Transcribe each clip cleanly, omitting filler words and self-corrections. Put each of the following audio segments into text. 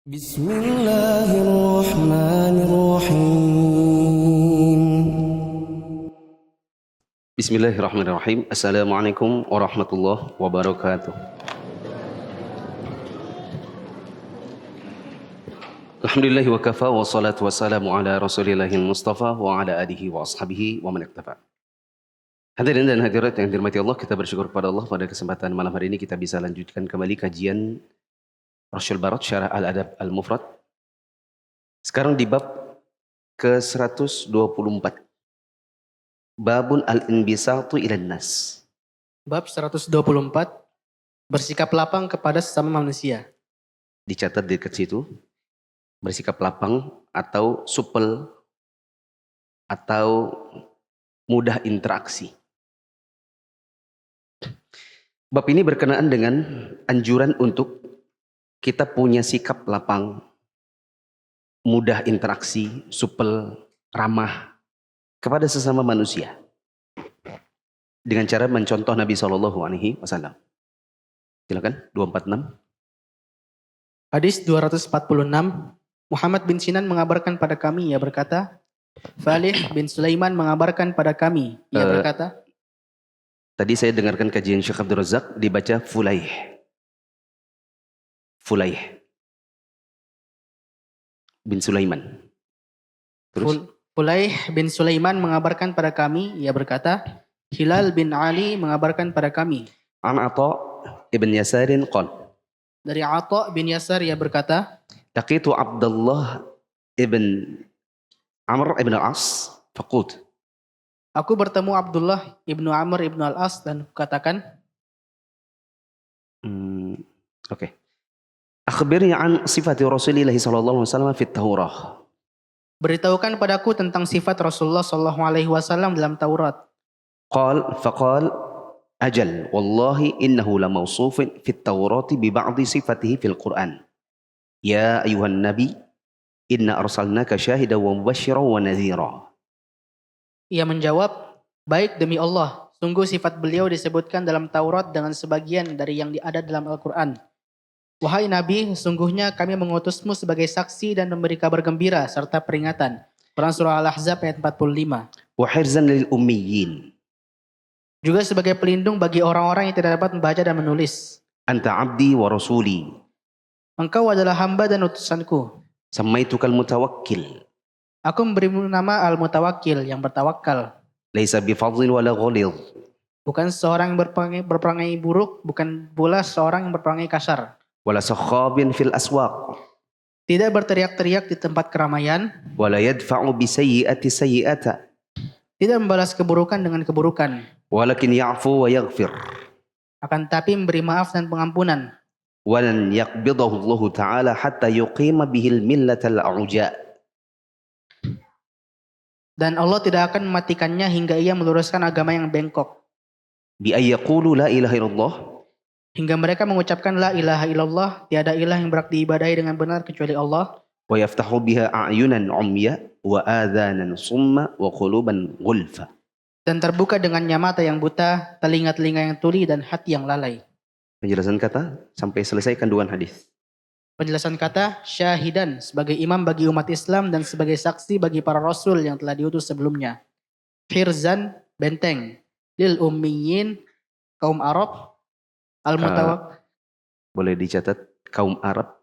Bismillahirrahmanirrahim. Bismillahirrahmanirrahim. Assalamualaikum warahmatullahi wabarakatuh. Alhamdulillahi wa kafa wa salatu wassalamu ala rasulillahil mustafa wa ala alihi wa ashabihi wa man iktafa. Hadirin dan hadirat yang dirahmati Allah, kita bersyukur kepada Allah pada kesempatan malam hari ini kita bisa lanjutkan kembali kajian Rasyul Barat Syarah Al-Adab Al-Mufrad. Sekarang di bab ke-124. Babun al-inbisatu ilan nas. Bab 124, bersikap lapang kepada sesama manusia. Dicatat di dekat situ. Bersikap lapang atau supel atau mudah interaksi. Bab ini berkenaan dengan anjuran untuk kita punya sikap lapang, mudah interaksi, supel, ramah kepada sesama manusia. Dengan cara mencontoh Nabi SAW. Silakan, 246. Hadis 246, Muhammad bin Sinan mengabarkan pada kami, ia berkata, Falih bin Sulaiman mengabarkan pada kami, ia berkata. Tadi saya dengarkan kajian Syekh Abdul Razak, dibaca Fulaih. Fulaih bin Sulaiman. Terus? Fulaih bin Sulaiman mengabarkan pada kami, ia berkata, Hilal bin Ali mengabarkan pada kami. An Atha ibn Yasarin qal. Dari Atha bin Yasar, ia berkata, Laqitu Abdullah ibn Amr ibn al-As faqult. aku bertemu Abdullah ibnu Amr ibnu al-As dan katakan, Oke. Akhbirni an sifati Rasulillah sallallahu alaihi wasallam fit Taurah. beritahukan padaku tentang sifat Rasulullah sallallahu alaihi wasallam dalam Taurat. Faqal ajal wallahi innahu la mawsufun fit Taurati bi ba'di sifatihi fil Quran. Ya ayuhan nabi inna arsalnaka syahidan wa mubasysyiran wa nadhira. Ia menjawab, baik demi Allah, sungguh sifat beliau disebutkan dalam Taurat dengan sebagian dari yang ada dalam Al-Quran. Wahai Nabi, sungguhnya kami mengutusmu sebagai saksi dan memberi kabar gembira serta peringatan. Quran Surah Al-Ahzab ayat 45. Wa hirzan lil ummiyin. Juga sebagai pelindung bagi orang-orang yang tidak dapat membaca dan menulis. Anta abdi wa rasuli. Engkau adalah hamba dan utusanku. Samaitukal mutawakkil. Aku memberimu nama Al-Mutawakkil, yang bertawakal. Laisa bifadlin wala ghalidh. Bukan seorang yang berperangai buruk, bukan pula seorang yang berperangai kasar. Wala sakhabin fil aswaq. Tidak berteriak-teriak di tempat keramaian. Wala yadfa'u bisayyi'ati sayyi'ata. Tidak membalas keburukan dengan keburukan. Walakin ya'fu wa yaghfir. Akan tapi memberi maaf dan pengampunan. Walan yaqbidahu Allah Ta'ala hatta yuqima bihil millatal a'uja. Dan Allah tidak akan mematikannya hingga ia meluruskan agama yang bengkok. Bi ayyaqulu la ilaha illallah. Hingga mereka mengucapkan la ilaha illallah, tiada ilah yang berhak diibadahi dengan benar kecuali Allah. Wa yaftahu biha a'yunan umya wa adhanan summa wa quluban ghulfa. Dan terbuka dengannya mata yang buta, telinga-telinga yang tuli, dan hati yang lalai. Penjelasan kata sampai selesai kandungan hadis. Penjelasan kata, syahidan sebagai imam bagi umat Islam dan sebagai saksi bagi para rasul yang telah diutus sebelumnya. Hirzan, benteng. Lil ummiyin, kaum Arab. Al-mutawak. Boleh dicatat kaum Arab.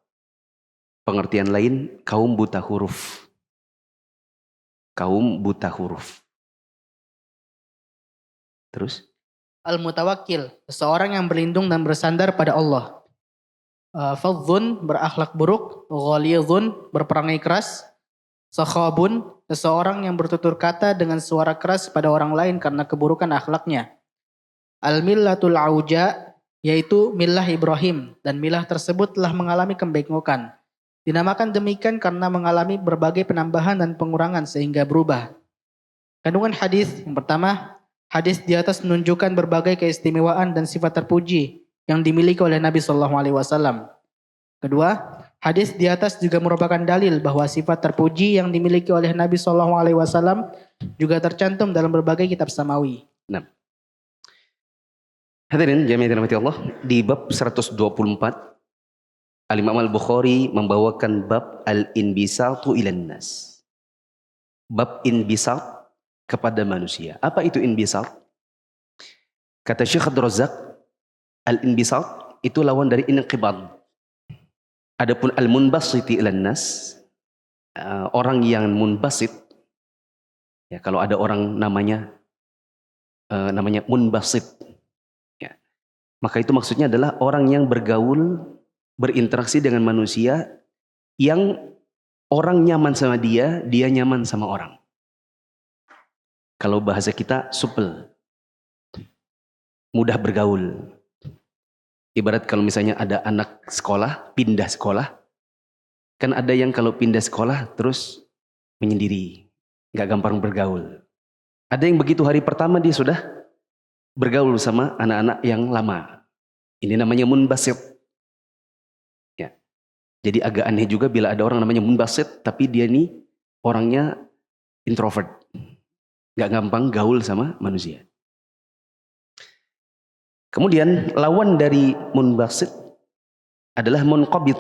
Pengertian lain, kaum buta huruf. Kaum buta huruf. Terus? Al-mutawakkil, seseorang yang berlindung dan bersandar pada Allah. Fadhun, berakhlak buruk. Ghalidhun, berperangai keras. Sakhabun, seseorang yang bertutur kata dengan suara keras pada orang lain karena keburukan akhlaknya. Al-millatul auja, yaitu milah Ibrahim, dan milah tersebut telah mengalami kebengkokan. Dinamakan demikian karena mengalami berbagai penambahan dan pengurangan sehingga berubah. Kandungan hadis yang pertama, hadis di atas menunjukkan berbagai keistimewaan dan sifat terpuji yang dimiliki oleh Nabi SAW. Kedua, hadis di atas juga merupakan dalil bahwa sifat terpuji yang dimiliki oleh Nabi SAW juga tercantum dalam berbagai kitab samawi. Nah. Hadirin jami'ah dirahmati Allah, di bab 124 Al-Imam Al-Bukhari membawakan bab al-inbisatu ilan nas. Bab inbisat kepada manusia. Apa itu inbisat? Kata Syekh Abdul Razak, al-inbisat itu lawan dari inqibad. Adapun al-munbasiti ilan nas, orang yang munbasit, ya kalau ada orang namanya munbasit, ya, maka itu maksudnya adalah orang yang bergaul, berinteraksi dengan manusia yang orang nyaman sama dia, dia nyaman sama orang. Kalau bahasa kita supel, mudah bergaul. Ibarat kalau misalnya ada anak sekolah, pindah sekolah, kan ada yang kalau pindah sekolah terus menyendiri, nggak gampang bergaul. Ada yang begitu hari pertama dia sudah bergaul sama anak-anak yang lama. Ini namanya munbasit. Ya. Jadi agak aneh juga bila ada orang namanya munbasit, tapi dia ini orangnya introvert. Nggak gampang gaul sama manusia. Kemudian lawan dari munbasit adalah munqabid.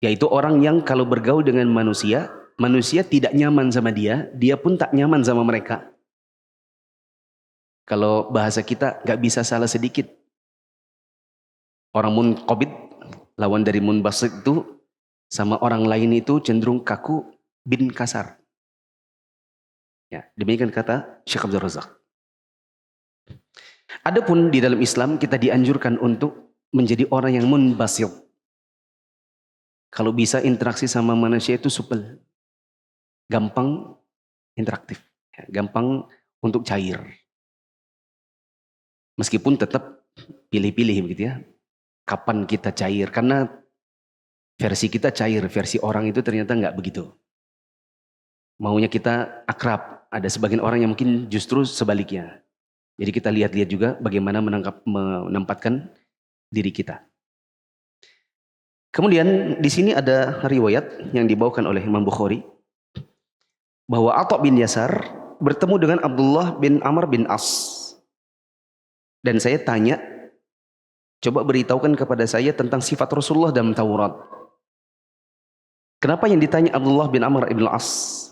Yaitu orang yang kalau bergaul dengan manusia, manusia tidak nyaman sama dia, dia pun tak nyaman sama mereka. Kalau bahasa kita nggak bisa salah sedikit. Orang munqabid, lawan dari munbasit itu, sama orang lain itu cenderung kaku bin kasar. Ya, demikian kata Syekh Abdul Razak. Adapun di dalam Islam kita dianjurkan untuk menjadi orang yang munbasit. Kalau bisa interaksi sama manusia itu supel. Gampang interaktif. Gampang untuk cair. Meskipun tetap pilih-pilih begitu ya. Kapan kita cair. Karena versi kita cair. Versi orang itu ternyata nggak begitu. Maunya kita akrab. Ada sebagian orang yang mungkin justru sebaliknya. Jadi kita lihat-lihat juga bagaimana menempatkan diri kita. Kemudian di sini ada riwayat yang dibawakan oleh Imam Bukhari bahwa Atha bin Yasar bertemu dengan Abdullah bin Amr bin As. Dan saya tanya, coba beritahukan kepada saya tentang sifat Rasulullah dalam Taurat. Kenapa yang ditanya Abdullah bin Amr bin As?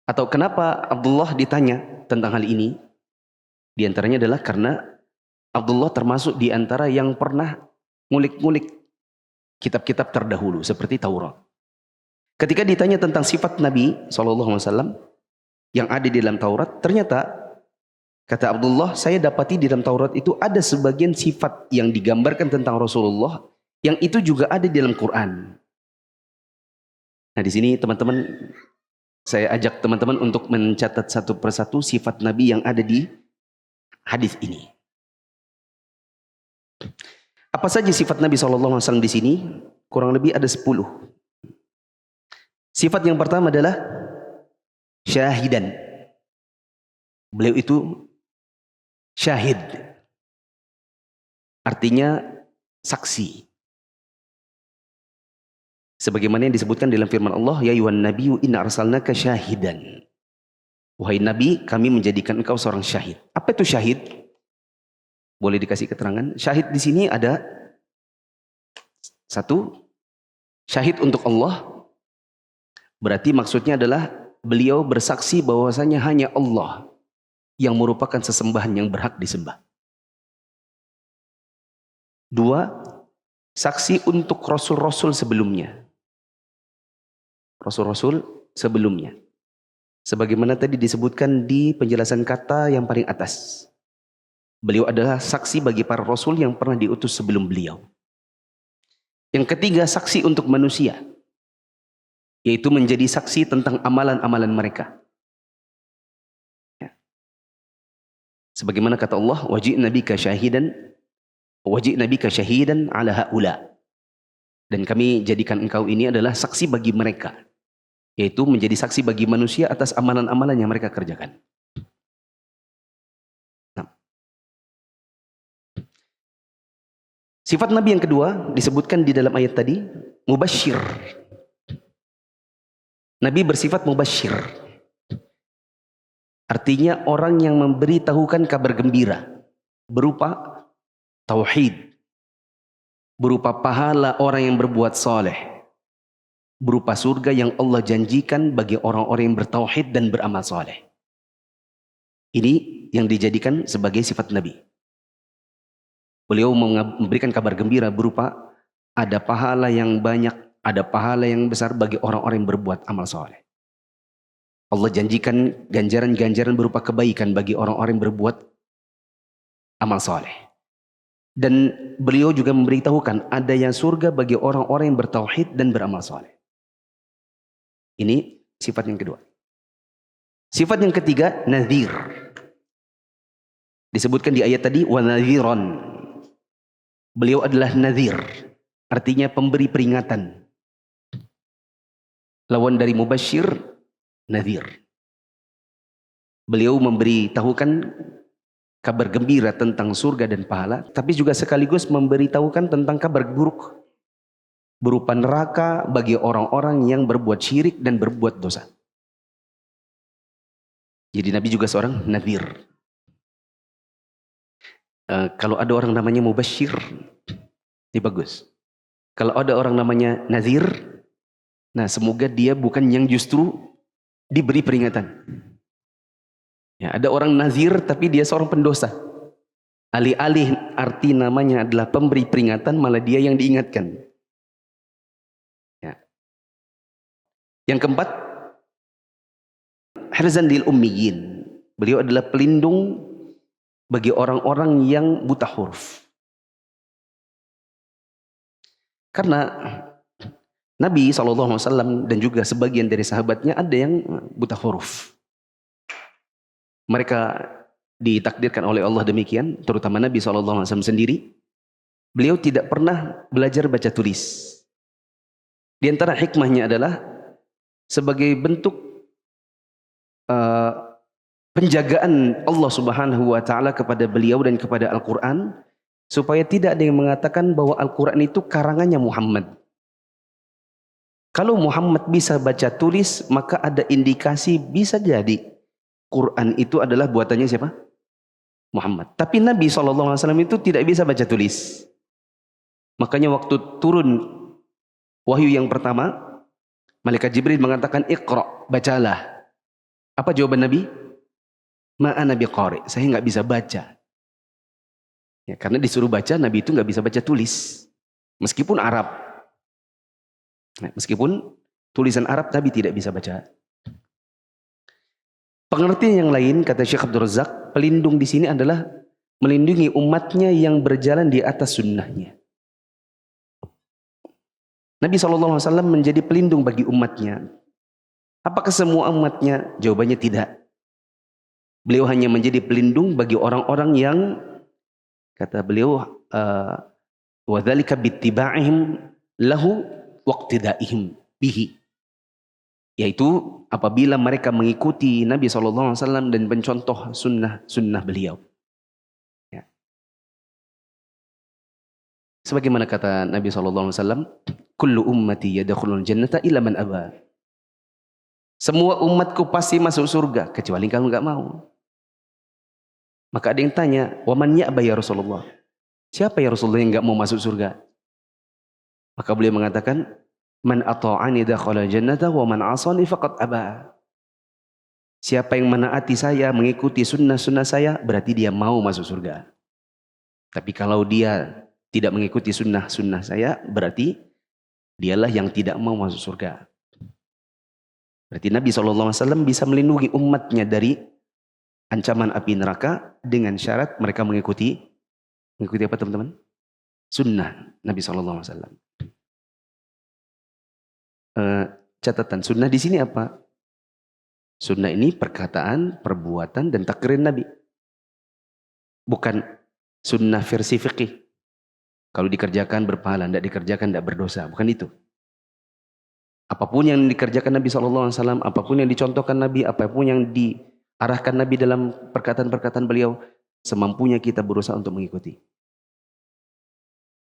Atau kenapa Abdullah ditanya tentang hal ini? Di antaranya adalah karena Abdullah termasuk di antara yang pernah ngulik-ngulik kitab-kitab terdahulu seperti Taurat. Ketika ditanya tentang sifat Nabi SAW yang ada di dalam Taurat, ternyata kata Abdullah, saya dapati di dalam Taurat itu ada sebagian sifat yang digambarkan tentang Rasulullah yang itu juga ada di dalam Quran. Nah di sini teman-teman, saya ajak teman-teman untuk mencatat satu persatu sifat Nabi yang ada di hadis ini. Apa saja sifat Nabi SAW di sini? Kurang lebih ada 10. Sifat yang pertama adalah syahidan. Beliau itu syahid. Artinya saksi. Sebagaimana yang disebutkan dalam firman Allah, ya ayyuhan nabiyyu inna arsalnaka syahidan. Wahai Nabi, kami menjadikan engkau seorang syahid. Apa itu syahid? Boleh dikasih keterangan? Syahid di sini ada satu, syahid untuk Allah. Berarti maksudnya adalah beliau bersaksi bahwasanya hanya Allah yang merupakan sesembahan yang berhak disembah. Dua, saksi untuk rasul-rasul sebelumnya. Rasul-rasul sebelumnya. Sebagaimana tadi disebutkan di penjelasan kata yang paling atas. Beliau adalah saksi bagi para rasul yang pernah diutus sebelum beliau. Yang ketiga, saksi untuk manusia. Yaitu menjadi saksi tentang amalan-amalan mereka. Ya. Sebagaimana kata Allah, waji'na bika syahidan ala haula. Dan kami jadikan engkau ini adalah saksi bagi mereka. Yaitu menjadi saksi bagi manusia atas amalan-amalan yang mereka kerjakan. Nah. Sifat Nabi yang kedua disebutkan di dalam ayat tadi, mubasyir. Nabi bersifat mubasyir. Artinya orang yang memberitahukan kabar gembira berupa tauhid, berupa pahala orang yang berbuat soleh, berupa surga yang Allah janjikan bagi orang-orang yang bertauhid dan beramal soleh. Ini yang dijadikan sebagai sifat Nabi. Beliau memberikan kabar gembira berupa ada pahala yang banyak, ada pahala yang besar bagi orang-orang yang berbuat amal soleh. Allah janjikan ganjaran-ganjaran berupa kebaikan bagi orang-orang yang berbuat amal soleh. Dan beliau juga memberitahukan ada yang surga bagi orang-orang yang bertauhid dan beramal soleh. Ini sifat yang kedua. Sifat yang ketiga, nadhir. Disebutkan di ayat tadi, wa nadhiran. Beliau adalah nadhir, artinya pemberi peringatan. Lawan dari mubasyir, nadhir. Beliau memberitahukan kabar gembira tentang surga dan pahala, tapi juga sekaligus memberitahukan tentang kabar buruk berupa neraka bagi orang-orang yang berbuat syirik dan berbuat dosa. Jadi Nabi juga seorang nadhir. Kalau ada orang namanya mubasyir, ini bagus. Kalau ada orang namanya nadhir, nah semoga dia bukan yang justru diberi peringatan. Ya, ada orang nazir tapi dia seorang pendosa. Alih-alih arti namanya adalah pemberi peringatan, malah dia yang diingatkan. Ya. Yang keempat, hirzan lil ummiyin. Beliau adalah pelindung bagi orang-orang yang buta huruf. Karena Nabi SAW dan juga sebagian dari sahabatnya ada yang buta huruf. Mereka ditakdirkan oleh Allah demikian, terutama Nabi SAW sendiri. Beliau tidak pernah belajar baca tulis. Di antara hikmahnya adalah sebagai bentuk penjagaan Allah Subhanahu wa taala kepada beliau dan kepada Al-Qur'an, supaya tidak ada yang mengatakan bahwa Al-Qur'an itu karangannya Muhammad. Kalau Muhammad bisa baca tulis, maka ada indikasi bisa jadi Quran itu adalah buatannya siapa? Muhammad. Tapi Nabi SAW itu tidak bisa baca tulis. Makanya waktu turun wahyu yang pertama, Malaikat Jibril mengatakan, Iqra, bacalah. Apa jawaban Nabi? Ma'ana biqari, saya nggak bisa baca. Ya, karena disuruh baca, Nabi itu nggak bisa baca tulis. Meskipun Arab. Nah, meskipun tulisan Arab, Nabi tidak bisa baca. Pengertian yang lain, kata Syekh Abdul Razak, pelindung di sini adalah melindungi umatnya yang berjalan di atas sunnahnya. Nabi SAW menjadi pelindung bagi umatnya. Apakah semua umatnya? Jawabannya tidak. Beliau hanya menjadi pelindung bagi orang-orang yang, kata beliau, وَذَلِكَ بِاتِّبَاعِهِمْ لَهُ وَاقْتِدَائِهِمْ bihi. Yaitu apabila mereka mengikuti Nabi SAW dan mencontoh sunnah beliau. Ya. Sebagaimana kata Nabi SAW, Kullu ummati yadkhulul jannata illa man aba. Semua umatku pasti masuk surga, kecuali kamu nggak mau. Maka ada yang tanya, Waman ya'ba ya Rasulullah? Siapa ya Rasulullah yang nggak mau masuk surga? Maka beliau mengatakan, Man ata'ani dakhala jannata wa man asani faqad aba. Siapa yang menaati saya, mengikuti sunnah-sunnah saya, berarti dia mau masuk surga. Tapi kalau dia tidak mengikuti sunnah-sunnah saya, berarti dialah yang tidak mau masuk surga. Berarti Nabi SAW bisa melindungi umatnya dari ancaman api neraka dengan syarat mereka mengikuti apa teman-teman? Sunnah Nabi SAW. Catatan sunnah di sini apa? Sunnah ini perkataan, perbuatan, dan takrir Nabi. Bukan sunnah versi fikih. Kalau dikerjakan berpahala, tidak dikerjakan tidak berdosa. Bukan itu. Apapun yang dikerjakan Nabi SAW, apapun yang dicontohkan Nabi, apapun yang diarahkan Nabi dalam perkataan-perkataan beliau, semampunya kita berusaha untuk mengikuti.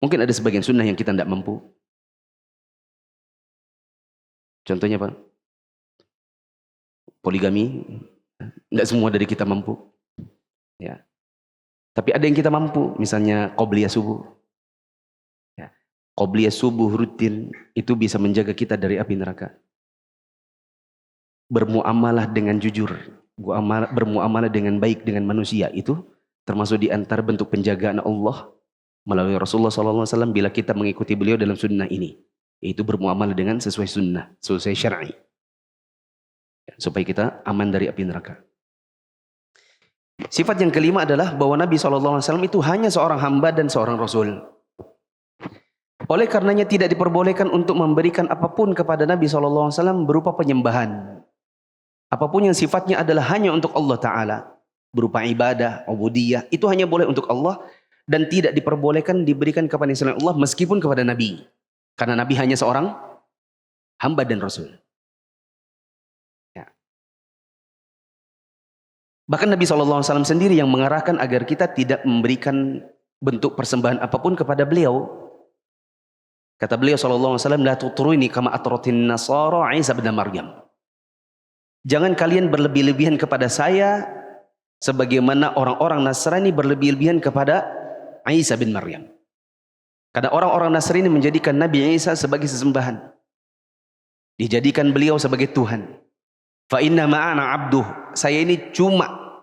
Mungkin ada sebagian sunnah yang kita tidak mampu. Contohnya apa? Poligami, tidak semua dari kita mampu. Ya. Tapi ada yang kita mampu, misalnya qobliyah subuh. Ya. Qobliyah subuh rutin itu bisa menjaga kita dari api neraka. Bermuamalah dengan jujur, bermuamalah dengan baik dengan manusia itu termasuk di antara bentuk penjagaan Allah melalui Rasulullah SAW bila kita mengikuti beliau dalam sunnah ini, yaitu bermuamalah dengan sesuai sunnah, sesuai syar'i, supaya kita aman dari api neraka. Sifat yang kelima adalah bahwa Nabi SAW itu hanya seorang hamba dan seorang Rasul. Oleh karenanya tidak diperbolehkan untuk memberikan apapun kepada Nabi SAW berupa penyembahan. Apapun yang sifatnya adalah hanya untuk Allah Ta'ala, berupa ibadah, ubudiyah, itu hanya boleh untuk Allah dan tidak diperbolehkan diberikan kepada selain Allah meskipun kepada Nabi. Karena Nabi hanya seorang hamba dan Rasul. Ya. Bahkan Nabi SAW sendiri yang mengarahkan agar kita tidak memberikan bentuk persembahan apapun kepada beliau. Kata beliau SAW, la tutruni kama atratin nasara Isa bin Maryam. Jangan kalian berlebih-lebihan kepada saya sebagaimana orang-orang Nasrani berlebih-lebihan kepada Isa bin Maryam. Karena orang-orang Nasrani menjadikan Nabi Isa sebagai sesembahan. Dijadikan beliau sebagai Tuhan. Fa inna ma'ana abduh. Saya ini cuma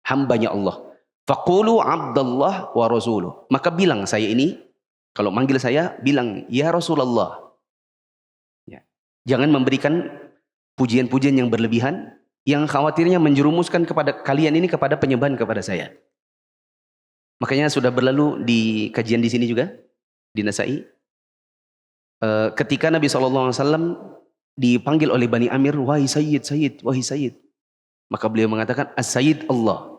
hambanya Allah. Faqulu abdallah wa rasuluh. Maka bilang saya ini, kalau manggil saya, bilang ya Rasulullah. Ya. Jangan memberikan pujian-pujian yang berlebihan, yang khawatirnya menjerumuskan kepada kalian ini kepada penyembahan kepada saya. Makanya sudah berlalu di kajian di sini juga, di Nasai. Ketika Nabi SAW dipanggil oleh Bani Amir, wahai Sayyid, Sayyid, wahai Sayyid. Maka beliau mengatakan, As-Sayyid Allah.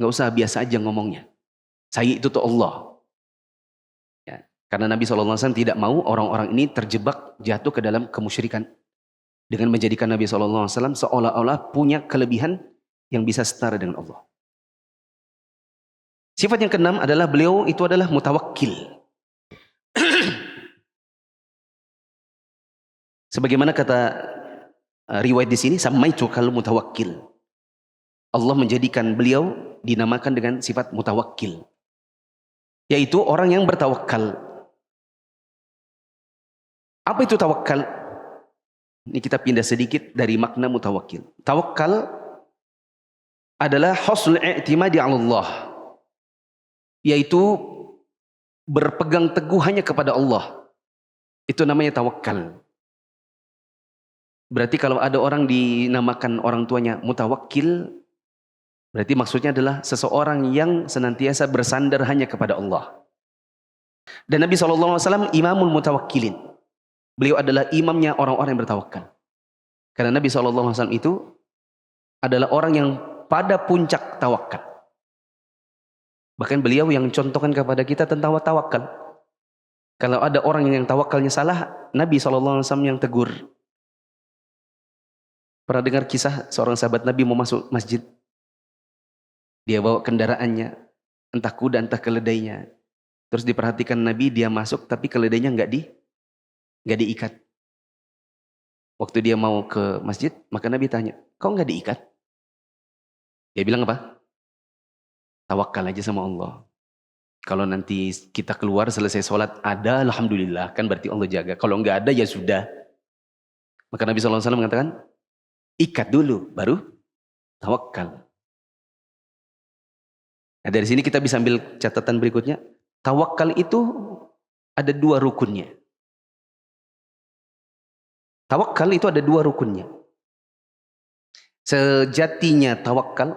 Nggak usah, biasa aja ngomongnya. Sayyid itu tuh Allah. Ya. Karena Nabi SAW tidak mau orang-orang ini terjebak jatuh ke dalam kemusyrikan. Dengan menjadikan Nabi SAW seolah-olah punya kelebihan yang bisa setara dengan Allah. Sifat yang keenam adalah beliau itu adalah mutawakkil. Sebagaimana kata riwayat di sini, samaitu kal mutawakkil. Allah menjadikan beliau dinamakan dengan sifat mutawakkil. Yaitu orang yang bertawakal. Apa itu tawakal? Ini kita pindah sedikit dari makna mutawakkil. Tawakal adalah husnul i'timadi 'ala Allah. Yaitu berpegang teguh hanya kepada Allah. Itu namanya tawakal. Berarti kalau ada orang dinamakan orang tuanya mutawakkil, berarti maksudnya adalah seseorang yang senantiasa bersandar hanya kepada Allah. Dan Nabi SAW imamul mutawakkilin. Beliau adalah imamnya orang-orang yang bertawakal. Karena Nabi SAW itu adalah orang yang pada puncak tawakal. Bahkan beliau yang contohkan kepada kita tentang tawakal. Kalau ada orang yang tawakalnya salah, Nabi SAW yang tegur. Pernah dengar kisah seorang sahabat Nabi mau masuk masjid. Dia bawa kendaraannya, entah kuda entah keledainya. Terus diperhatikan Nabi, dia masuk tapi keledainya nggak diikat. Waktu dia mau ke masjid, maka Nabi tanya, kok nggak diikat? Dia bilang apa? Tawakal aja sama Allah. Kalau nanti kita keluar selesai sholat, ada alhamdulillah, kan berarti Allah jaga. Kalau nggak ada ya sudah. Maka Nabi SAW mengatakan, ikat dulu, baru tawakal. Nah, dari sini kita bisa ambil catatan berikutnya. Tawakal itu ada dua rukunnya. Tawakal itu ada dua rukunnya. Sejatinya tawakal,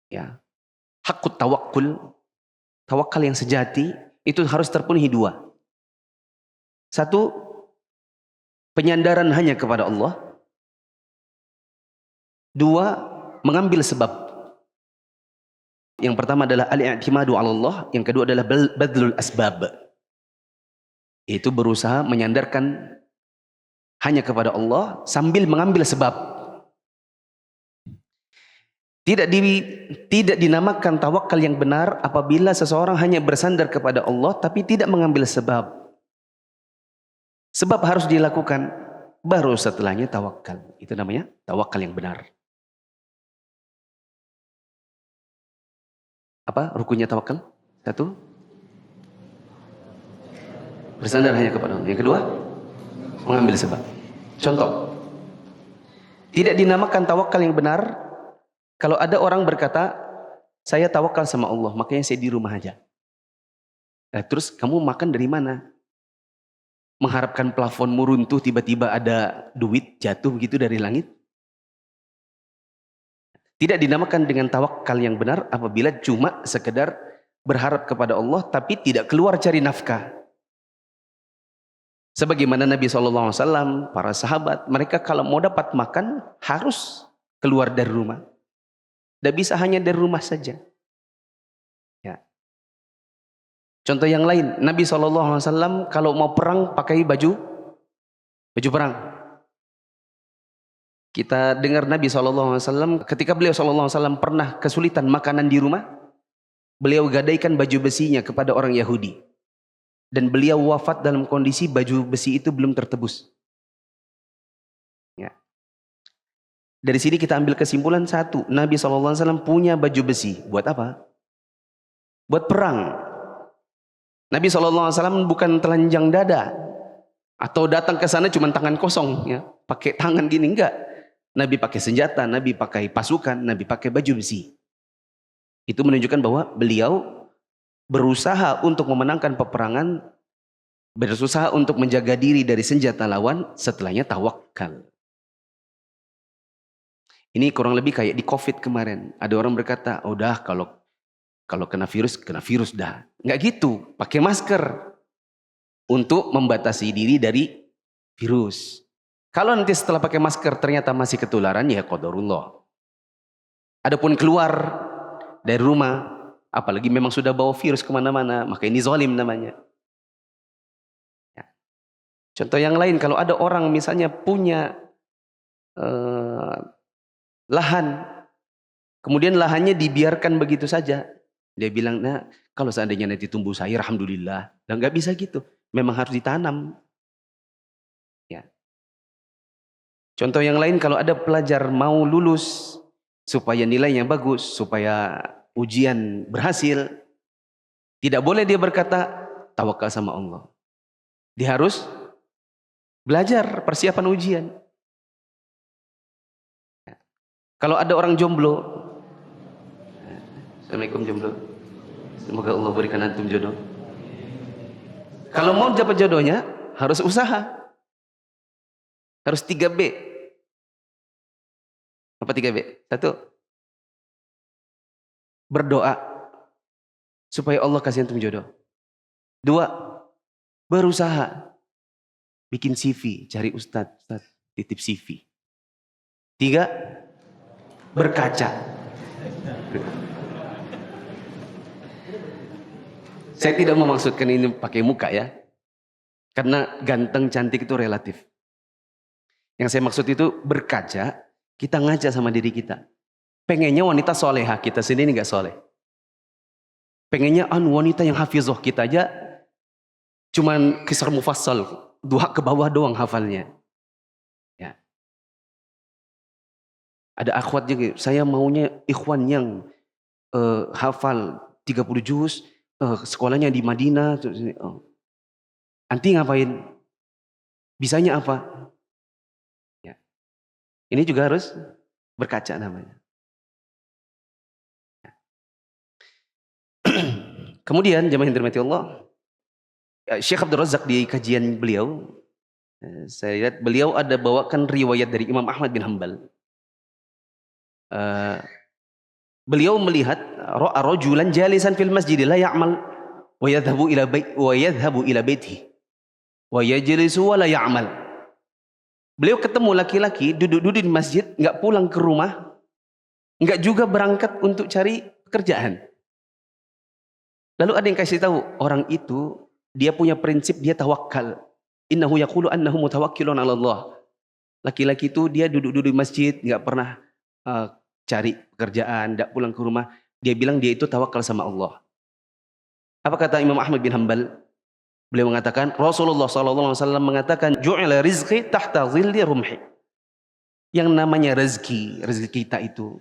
ya, hakut tawakal yang sejati itu harus terpenuhi dua. Satu, penyandaran hanya kepada Allah. Dua, mengambil sebab. Yang pertama adalah al-i'timadu 'ala Allah, yang kedua adalah badlul asbab. Itu berusaha menyandarkan hanya kepada Allah sambil mengambil sebab. Tidak dinamakan tawakal yang benar apabila seseorang hanya bersandar kepada Allah tapi tidak mengambil sebab. Sebab harus dilakukan, baru setelahnya tawakal. Itu namanya tawakal yang benar. Apa rukunnya tawakal? Satu, Bersandar hanya kepada Allah. Yang kedua, mengambil sebab. Contoh, tidak dinamakan tawakal yang benar kalau ada orang berkata, saya tawakal sama Allah, makanya saya di rumah aja. Nah, terus kamu makan dari mana? Mengharapkan plafonmu runtuh, tiba-tiba ada duit jatuh begitu dari langit? Tidak dinamakan dengan tawakal yang benar apabila cuma sekedar berharap kepada Allah tapi tidak keluar cari nafkah. Sebagaimana Nabi SAW, para sahabat, mereka kalau mau dapat makan harus keluar dari rumah. Tidak bisa hanya dari rumah saja. Ya. Contoh yang lain, Nabi SAW kalau mau perang pakai baju perang. Kita dengar Nabi SAW ketika beliau SAW pernah kesulitan makanan di rumah, beliau gadaikan baju besinya kepada orang Yahudi. Dan beliau wafat dalam kondisi baju besi itu belum tertebus. Ya. Dari sini kita ambil kesimpulan satu, Nabi SAW punya baju besi. Buat apa? Buat perang. Nabi SAW bukan telanjang dada. Atau datang ke sana cuma tangan kosong. Ya. Pakai tangan gini, enggak. Nabi pakai senjata, Nabi pakai pasukan, Nabi pakai baju besi. Itu menunjukkan bahwa beliau berusaha untuk memenangkan peperangan, berusaha untuk menjaga diri dari senjata lawan, setelahnya tawakal. Ini kurang lebih kayak di COVID kemarin. Ada orang berkata, oh dah kalau kena virus dah. Nggak gitu, pakai masker untuk membatasi diri dari virus. Kalau nanti setelah pakai masker ternyata masih ketularan, ya qadarullah. Adapun keluar dari rumah, apalagi memang sudah bawa virus kemana-mana, maka ini zalim namanya. Ya. Contoh yang lain, kalau ada orang misalnya punya lahan, kemudian lahannya dibiarkan begitu saja. Dia bilang, nah kalau seandainya nanti tumbuh sayur, alhamdulillah. Dan nggak bisa gitu, memang harus ditanam. Ya. Contoh yang lain, kalau ada pelajar mau lulus, supaya nilainya bagus, supaya ujian berhasil, tidak boleh dia berkata tawakal sama Allah. Dia harus belajar persiapan ujian. Kalau ada orang jomblo, Assalamualaikum jomblo, semoga Allah berikan antum jodoh. Kalau mau dapat jodohnya harus usaha, harus 3B. Apa 3B? 1, berdoa supaya Allah kasih antum jodoh. 2, berusaha bikin CV, cari ustadz titip CV. 3, berkaca. Saya tidak memaksudkan ini pakai muka ya, karena ganteng cantik itu relatif. Yang saya maksud itu berkaca, kita ngaca sama diri kita. Pengennya wanita soleha, kita sendiri nggak soleh. Pengennya wanita yang hafizah, kita aja cuman kisar mufassal, 2 ke bawah doang hafalnya. Ya. Ada akhwat juga, saya maunya ikhwan yang hafal 30 juz, sekolahnya di Madinah. Anti ngapain? Bisanya apa? Ya. Ini juga harus berkaca namanya. Kemudian jemaah yang dirahmati Allah, Syekh Abdul Razak di kajian beliau, saya lihat beliau ada bawakan riwayat dari Imam Ahmad bin Hanbal. Beliau melihat ra'a rajulan jalisan fil masjid la ya'mal wa yadhhabu ila baitihi wa yajlisu wa la ya'mal. Beliau ketemu laki-laki duduk-duduk di masjid, enggak pulang ke rumah, enggak juga berangkat untuk cari pekerjaan. Lalu ada yang kasih tahu, orang itu dia punya prinsip, dia tawakal. Innahu yaqulu annahu mutawakkilun 'ala Allah. Laki-laki itu dia duduk-duduk di masjid, enggak pernah cari pekerjaan, enggak pulang ke rumah. Dia bilang dia itu tawakal sama Allah. Apa kata Imam Ahmad bin Hanbal? Beliau mengatakan, Rasulullah SAW mengatakan, ju'ila rizqi tahta zilli rumhi. Yang namanya rezeki kita itu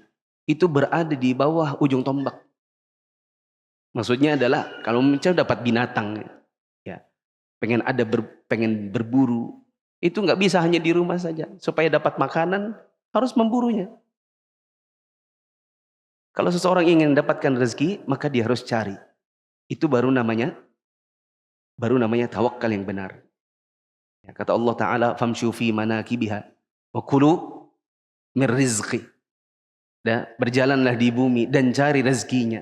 berada di bawah ujung tombak. Maksudnya adalah kalau misalnya dapat binatang, ya, pengen berburu. Itu nggak bisa hanya di rumah saja. Supaya dapat makanan harus memburunya. Kalau seseorang ingin mendapatkan rezeki, maka dia harus cari. Itu baru namanya tawakal yang benar. Ya, kata Allah Ta'ala, famshu fi manakibiha wa kulu min rizqi. Berjalanlah di bumi dan cari rezekinya.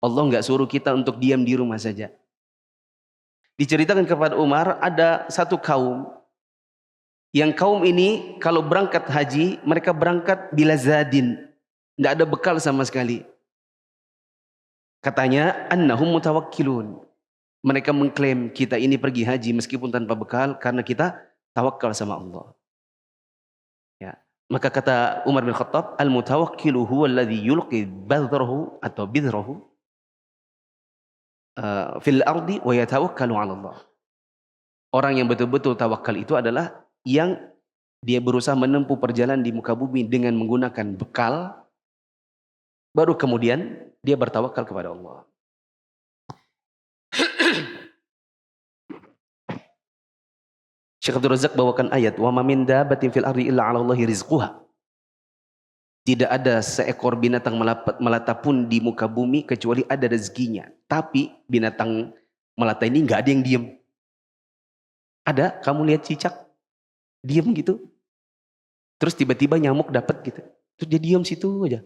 Allah nggak suruh kita untuk diam di rumah saja. Diceritakan kepada Umar, ada satu kaum. Yang kaum ini kalau berangkat haji, mereka berangkat bila zadin. Tidak ada bekal sama sekali. Katanya, annahum mutawakkilun. Mereka mengklaim kita ini pergi haji meskipun tanpa bekal karena kita tawakal sama Allah. Ya. Maka kata Umar bin Khattab, al-mutawakkilu huwa alladhi yulqi badhrahu atau bidhrahu fil ardi wa yatawakkalu 'ala Allah. Orang yang betul-betul tawakal itu adalah yang dia berusaha menempuh perjalanan di muka bumi dengan menggunakan bekal, baru kemudian dia bertawakal kepada Allah. Syekh Abdul Razak bawakan ayat, wa ma min dabbatin fil ardi illa 'ala Allahi rizquha. Tidak ada seekor binatang melata pun di muka bumi kecuali ada rezekinya. Tapi binatang melata ini nggak ada yang diem. Ada, kamu lihat cicak, diem gitu. Terus tiba-tiba nyamuk dapat gitu. Terus dia diem situ aja.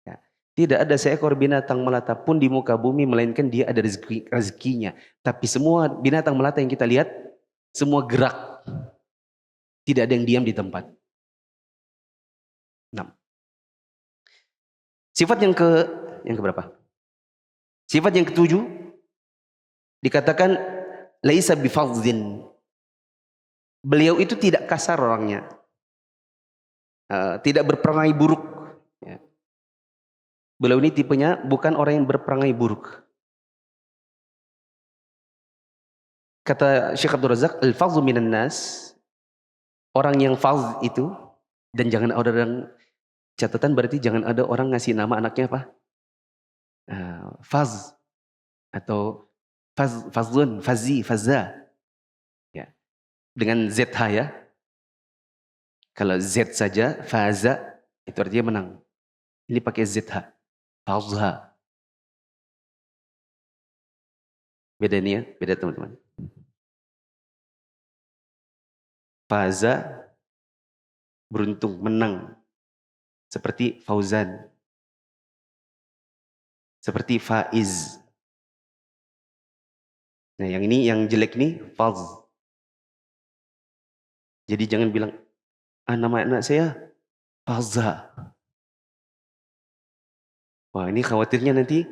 Ya. Tidak ada seekor binatang melata pun di muka bumi melainkan dia ada rezekinya. Tapi semua binatang melata yang kita lihat, semua gerak. Tidak ada yang diam di tempat. 6. Sifat yang keberapa? Sifat yang ketujuh dikatakan laisa bifadzin. Beliau itu tidak kasar orangnya. Tidak berperangai buruk. Ya. Beliau ini tipenya bukan orang yang berperangai buruk. Kata Syekh Abdul Razak, al-fadzu minan nas, orang yang fadz itu, dan jangan ada orang, catatan berarti jangan ada orang ngasih nama anaknya apa? Faz atau fazlun, fazi, fazza. Ya. Dengan ZH ya. Kalau Z saja, faza, itu artinya menang. Ini pakai ZH. Fazha. Beda ini ya, beda teman-teman. Faza, beruntung, menang. Seperti Fauzan. Seperti Faiz. Nah yang ini, yang jelek ini, Faz. Jadi jangan bilang, nama anak saya Fazza. Wah ini khawatirnya nanti,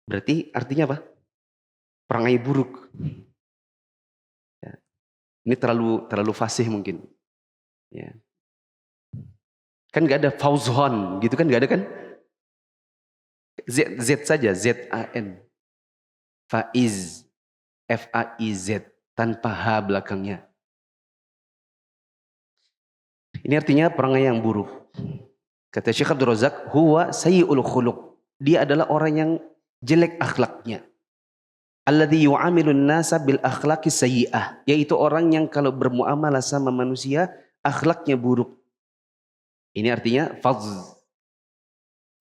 berarti artinya apa? Perangai buruk. Ya. Ini terlalu fasih mungkin. Ya. Kan gak ada Fauzhan gitu kan, gak ada kan? Z saja, Z-A-N. Faiz, F-A-I-Z, tanpa H belakangnya. Ini artinya perangai yang buruk. Kata Syekh Abdul Razak, huwa sayyi'ul khuluq. Dia adalah orang yang jelek akhlaknya. Alladzi yu'amilun nasa bil akhlaqi sayyi'ah. Yaitu orang yang kalau bermuamalah sama manusia, akhlaknya buruk. Ini artinya fadz.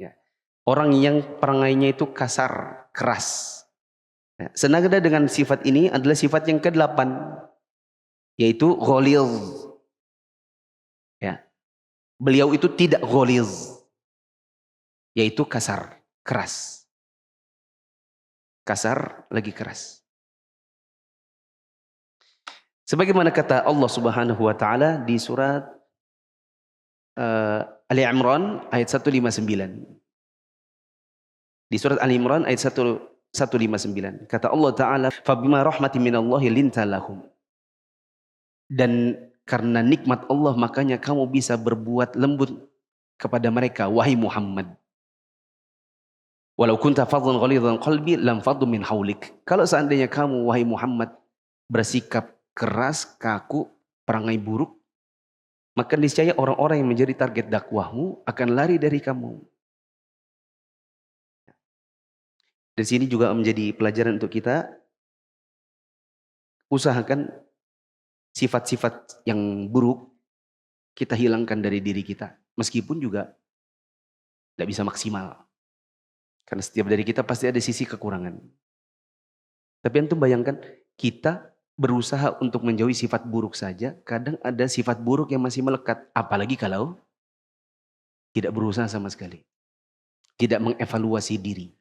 Ya. Orang yang perangainya itu kasar, keras. Ya. Senada dengan sifat ini adalah sifat yang ke-8. Yaitu ghalidh. Ya. Beliau itu tidak ghalidh. Yaitu kasar, keras. Kasar lagi keras. Sebagaimana kata Allah Subhanahu wa taala di surat Ali Imran ayat 159. Di surat Ali Imran ayat 159 kata Allah taala, "Fabima rahmatin minallahi linta lahum." Dan karena nikmat Allah makanya kamu bisa berbuat lembut kepada mereka, wahai Muhammad. Walau kunta fadlan ghalidhan qalbi lam faddu min haulik. Kalau seandainya kamu wahai Muhammad bersikap keras, kaku, perangai buruk, maka niscaya orang-orang yang menjadi target dakwahmu akan lari dari kamu. Dari sini juga menjadi pelajaran untuk kita. usahakan sifat-sifat yang buruk kita hilangkan dari diri kita. Meskipun juga tidak bisa maksimal. Karena setiap dari kita pasti ada sisi kekurangan. Tapi antum bayangkan, kita berusaha untuk menjauhi sifat buruk saja, kadang ada sifat buruk yang masih melekat. Apalagi kalau tidak berusaha sama sekali. Tidak mengevaluasi diri.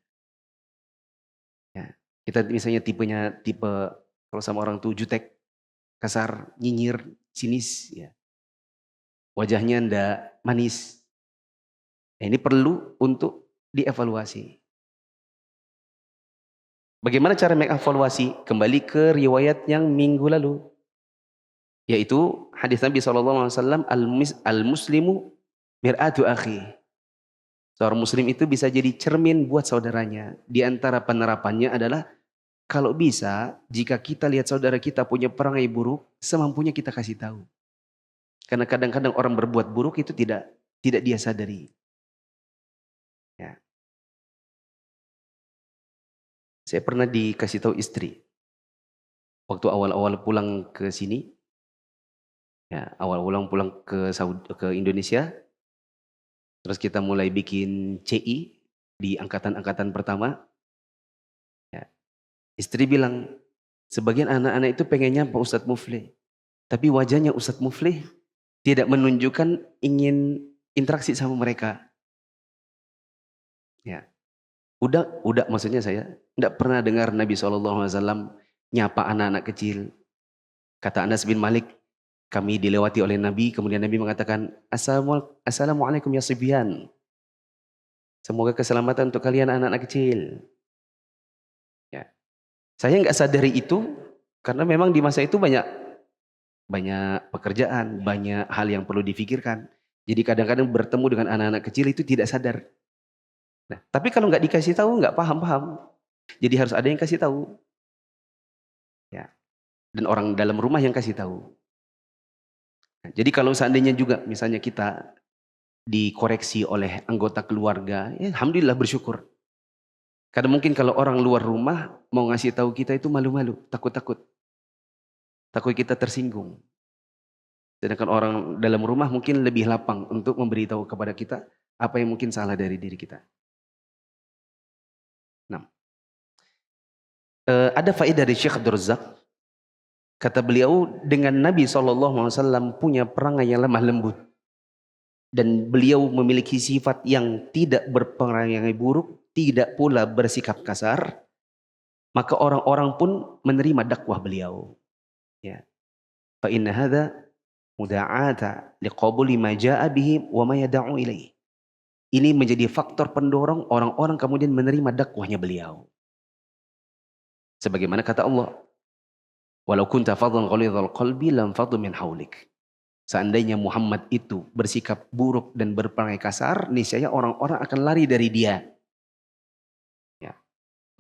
Ya. Kita misalnya tipe kalau sama orang tuh jutek, kasar, nyinyir, sinis. Ya. Wajahnya ndak manis. Nah, ini perlu untuk dievaluasi. Bagaimana cara mengevaluasi? Kembali ke riwayat yang minggu lalu. Yaitu hadis Nabi SAW, al-muslimu mir'atu akhi. Seorang muslim itu bisa jadi cermin buat saudaranya. Di antara penerapannya adalah, kalau bisa, jika kita lihat saudara kita punya perangai buruk, semampunya kita kasih tahu. Karena kadang-kadang orang berbuat buruk itu tidak dia sadari. Ya. Saya pernah dikasih tahu istri, waktu awal-awal pulang ke sini, ya, awal-awal pulang ke Indonesia, terus kita mulai bikin CI di angkatan-angkatan pertama. Ya. Istri bilang, sebagian anak-anak itu pengennya Pak Ustadz Muflih, tapi wajahnya Ustadz Muflih tidak menunjukkan ingin interaksi sama mereka. Ya. Udah maksudnya saya tidak pernah dengar Nabi SAW nyapa anak-anak kecil. Kata Anas bin Malik, kami dilewati oleh Nabi, kemudian Nabi mengatakan, Assalamualaikum ya Sibyan. Semoga keselamatan untuk kalian anak-anak kecil. Ya. Saya nggak sadari itu, karena memang di masa itu banyak pekerjaan, banyak hal yang perlu difikirkan. Jadi kadang-kadang bertemu dengan anak-anak kecil itu tidak sadar. Nah, tapi kalau nggak dikasih tahu, nggak paham. Jadi harus ada yang kasih tahu. Ya. Dan orang dalam rumah yang kasih tahu. Nah, jadi kalau seandainya juga misalnya kita dikoreksi oleh anggota keluarga, ya alhamdulillah bersyukur. Karena mungkin kalau orang luar rumah mau ngasih tahu kita itu malu-malu, takut-takut. Takut kita tersinggung. Sedangkan orang dalam rumah mungkin lebih lapang untuk memberitahu kepada kita apa yang mungkin salah dari diri kita. Nah, ada faedah dari Syekh Abdul Razak. Kata beliau, dengan Nabi SAW punya perangai yang lemah lembut. Dan beliau memiliki sifat yang tidak berperangai buruk, tidak pula bersikap kasar. Maka orang-orang pun menerima dakwah beliau. Ya. Fa inna hadza muda'ata liqabuli ma jaa'a bihi wa ma yad'u ilaihi. Ini menjadi faktor pendorong orang-orang kemudian menerima dakwahnya beliau. Sebagaimana kata Allah, walau kunta fadlan ghalidhal qalbi lam faddu min haulik. Seandainya Muhammad itu bersikap buruk dan berperangai kasar, niscaya orang-orang akan lari dari dia. Ya.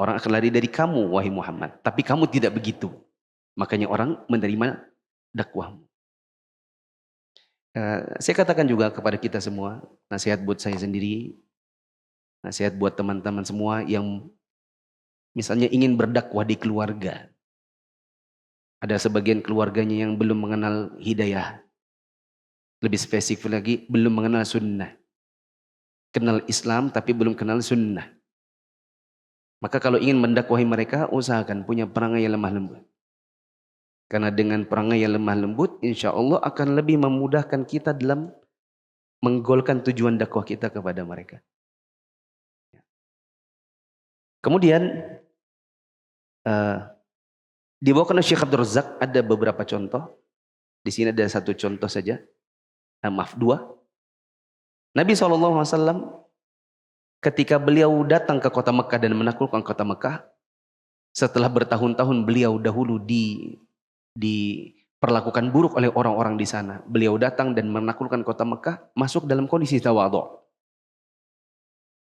Orang akan lari dari kamu, wahai Muhammad. Tapi kamu tidak begitu. Makanya orang menerima dakwahmu. Saya katakan juga kepada kita semua, nasihat buat saya sendiri, nasihat buat teman-teman semua yang misalnya ingin berdakwah di keluarga. Ada sebagian keluarganya yang belum mengenal hidayah. Lebih spesifik lagi, belum mengenal sunnah. Kenal Islam tapi belum kenal sunnah. Maka kalau ingin mendakwahi mereka, usahakan punya perangai yang lemah lembut. Karena dengan perangai yang lemah lembut, insya Allah akan lebih memudahkan kita dalam menggolkan tujuan dakwah kita kepada mereka. Kemudian, dibawakan oleh Syekh Abdul Razak ada beberapa contoh. Di sini ada satu contoh saja. Dua. Nabi SAW ketika beliau datang ke kota Mekah dan menaklukkan kota Mekah, setelah bertahun-tahun beliau dahulu diperlakukan buruk oleh orang-orang di sana. Beliau datang dan menaklukkan kota Mekah, masuk dalam kondisi tawadhu.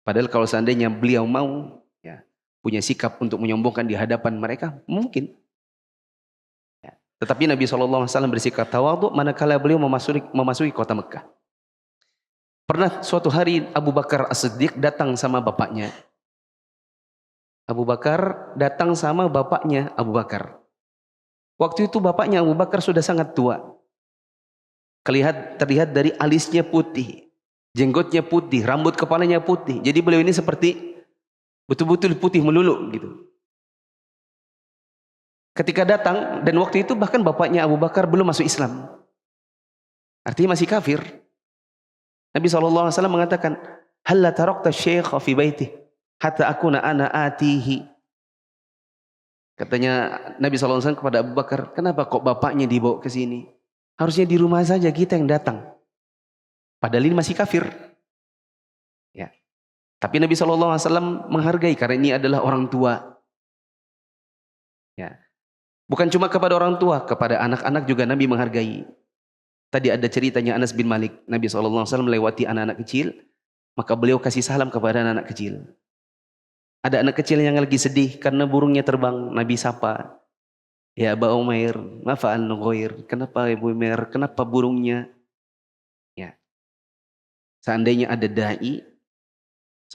Padahal kalau seandainya beliau mau ya, punya sikap untuk menyombongkan di hadapan mereka, mungkin. Ya. Tetapi Nabi SAW bersikap tawadhu manakala beliau memasuki kota Mekah. Pernah suatu hari Abu Bakar As-Siddiq datang sama bapaknya. Abu Bakar datang sama bapaknya Abu Bakar. Waktu itu bapaknya Abu Bakar sudah sangat tua. Terlihat dari alisnya putih, jenggotnya putih, rambut kepalanya putih. Jadi beliau ini seperti betul-betul putih melulu gitu. Ketika datang, dan waktu itu bahkan bapaknya Abu Bakar belum masuk Islam. Artinya masih kafir. Nabi SAW mengatakan, "Halla tarakta syekha fi baitih hatta akuna ana atihi." Katanya Nabi SAW kepada Abu Bakar, kenapa kok bapaknya dibawa ke sini? Harusnya di rumah saja kita yang datang. Padahal ini masih kafir. Ya. Tapi Nabi SAW menghargai karena ini adalah orang tua. Ya. Bukan cuma kepada orang tua, kepada anak-anak juga Nabi menghargai. Tadi ada ceritanya Anas bin Malik. Nabi SAW melewati anak-anak kecil, maka beliau kasih salam kepada anak-anak kecil. Ada anak kecil yang lagi sedih karena burungnya terbang. Nabi sapa, "Ya Aba Umair, mafa'al nughair." Kenapa Ibu Umair? Kenapa burungnya? Ya. Seandainya ada dai,